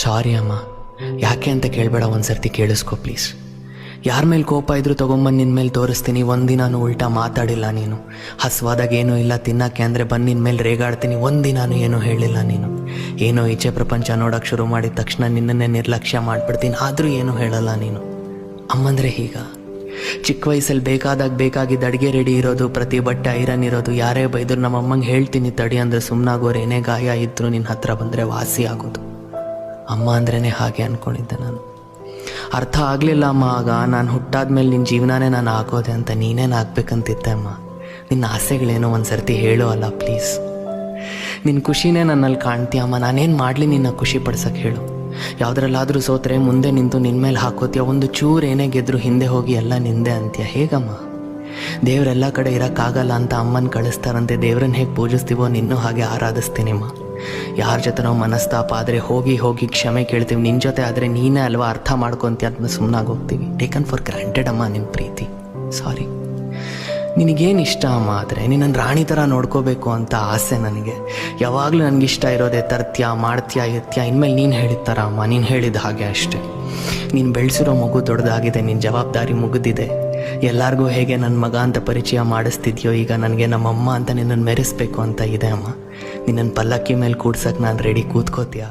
ಸಾರಿ ಅಮ್ಮ, ಯಾಕೆ ಅಂತ ಕೇಳಬೇಡ, ಒಂದ್ಸರ್ತಿ ಕೇಳಿಸ್ಕೊ ಪ್ಲೀಸ್. ಯಾರ ಮೇಲೆ ಕೋಪ ಇದ್ರೂ ತೊಗೊಂಬಂದು ನಿನ್ನ ಮೇಲೆ ತೋರಿಸ್ತೀನಿ. ಒಂದಿನಾನು ಉಲ್ಟಾ ಮಾತಾಡಿಲ್ಲ ನೀನು. ಹಸ್ವಾದಾಗ ಏನೂ ಇಲ್ಲ ತಿನ್ನಕ್ಕೆ ಅಂದರೆ ಬಂದು ನಿನ್ನ ಮೇಲೆ ರೇಗಾಡ್ತೀನಿ. ಒಂದಿನಾನು ಏನೂ ಹೇಳಿಲ್ಲ ನೀನು. ಏನೋ ಈಚೆ ಪ್ರಪಂಚ ನೋಡೋಕ್ಕೆ ಶುರು ಮಾಡಿದ ತಕ್ಷಣ ನಿನ್ನನ್ನೇ ನಿರ್ಲಕ್ಷ್ಯ ಮಾಡಿಬಿಡ್ತೀನಿ, ಆದರೂ ಏನೂ ಹೇಳಲ್ಲ ನೀನು. ಅಮ್ಮಂದರೆ ಹೀಗ ಚಿಕ್ಕ ವಯಸ್ಸಲ್ಲಿ ಬೇಕಾಗಿದ್ದ ಅಡುಗೆ ರೆಡಿ ಇರೋದು, ಪ್ರತಿ ಬಟ್ಟೆ ಐರನ್ ಇರೋದು, ಯಾರೇ ಬೈದ್ರು ನಮ್ಮ ಅಮ್ಮಂಗೆ ಹೇಳ್ತೀನಿ ತಡಿ ಅಂದರೆ ಸುಮ್ಮನಾಗೋರು. ಏನೇ ಗಾಯ ಇದ್ದರೂ ನಿನ್ನ ಹತ್ರ ಬಂದರೆ ವಾಸಿ ಆಗೋದು. ಅಮ್ಮ ಅಂದ್ರೇ ಹಾಗೆ ಅಂದ್ಕೊಂಡಿದ್ದೆ ನಾನು. ಅರ್ಥ ಆಗಲಿಲ್ಲ ಅಮ್ಮ ಆಗ. ನಾನು ಹುಟ್ಟಾದ್ಮೇಲೆ ನಿನ್ನ ಜೀವನನೇ ನಾನು ಆಗೋದೆ ಅಂತ. ನೀನೇನು ಆಗ್ಬೇಕಂತಿದ್ದೆ ಅಮ್ಮ. ನಿನ್ನ ಆಸೆಗಳೇನೋ ಒಂದ್ಸರ್ತಿ ಹೇಳೋ ಅಲ್ಲ ಪ್ಲೀಸ್. ನಿನ್ನ ಖುಷಿನೇ ನನ್ನಲ್ಲಿ ಕಾಣ್ತೀಯ ಅಮ್ಮ. ನಾನೇನು ಮಾಡಲಿ ನಿನ್ನ ಖುಷಿ ಪಡ್ಸಕ್ಕೆ ಹೇಳು. ಯಾವುದ್ರಲ್ಲಾದರೂ ಸೋತ್ರೆ ಮುಂದೆ ನಿಂತು ನಿನ್ನ ಮೇಲೆ ಹಾಕೋತೀಯ. ಒಂದು ಚೂರು ಏನೇ ಗೆದ್ರು ಹಿಂದೆ ಹೋಗಿ ಎಲ್ಲ ನಿಂದೆ ಅಂತೀಯ. ಹೇಗಮ್ಮ? ದೇವರೆಲ್ಲ ಕಡೆ ಇರೋಕ್ಕಾಗಲ್ಲ ಅಂತ ಅಮ್ಮನ ಕಳಿಸ್ತಾರಂತೆ. ದೇವ್ರನ್ನ ಹೇಗೆ ಪೂಜಿಸ್ತೀವೋ ನಿನ್ನೂ ಹಾಗೆ ಆರಾಧಿಸ್ತೀನಿಮ್ಮ. ಯಾರ ಜೊತೆ ನಾವು ಮನಸ್ತಾಪ ಆದರೆ ಹೋಗಿ ಕ್ಷಮೆ ಕೇಳ್ತೀವಿ. ನಿನ್ನ ಜೊತೆ ಆದರೆ ನೀನೇ ಅಲ್ವಾ ಅರ್ಥ ಮಾಡ್ಕೊತೀಯ ಅಂತ ಸುಮ್ಮನಾಗಿ ಹೋಗ್ತೀವಿ. ಟೇಕನ್ ಫಾರ್ ಗ್ರಾಂಟೆಡ್ ಅಮ್ಮ ನಿನ್ನ ಪ್ರೀತಿ. ಸಾರಿ. ನಿನಗೇನು ಇಷ್ಟ ಅಮ್ಮ? ಆದರೆ ನಿನ್ನನ್ನು ರಾಣಿ ಥರ ನೋಡ್ಕೋಬೇಕು ಅಂತ ಆಸೆ ನನಗೆ. ಯಾವಾಗಲೂ ನನಗಿಷ್ಟ ಇರೋದೇ ತರ್ತೀಯ, ಮಾಡ್ತೀಯ, ಇರ್ತೀಯ. ಇನ್ಮೇಲೆ ನೀನು ಹೇಳಿದ ಥರ ಅಮ್ಮ, ನೀನು ಹೇಳಿದ ಹಾಗೆ ಅಷ್ಟೇ. ನೀನು ಬೆಳೆಸಿರೋ ಮಗು ದೊಡ್ಡದಾಗಿದೆ, ನಿನ್ನ ಜವಾಬ್ದಾರಿ ಮುಗಿದಿದೆ. ಎಲ್ಲರಿಗೂ ಹೇಗೆ ನನ್ನ ಮಗ ಅಂತ ಪರಿಚಯ ಮಾಡಿಸ್ತಿದ್ಯೋ, ಈಗ ನನಗೆ ನಮ್ಮಮ್ಮ ಅಂತ ನಿನ್ನನ್ನು ಮೆರೆಸ್ಬೇಕು ಅಂತ ಇದೆ ಅಮ್ಮ. ನಿನ್ನನ್ನು ಪಲ್ಲಕ್ಕಿ ಮೇಲೆ ಕೂಡ್ಸಕ್ಕೆ ನಾನು ರೆಡಿ. ಕೂತ್ಕೋತೀಯಾ?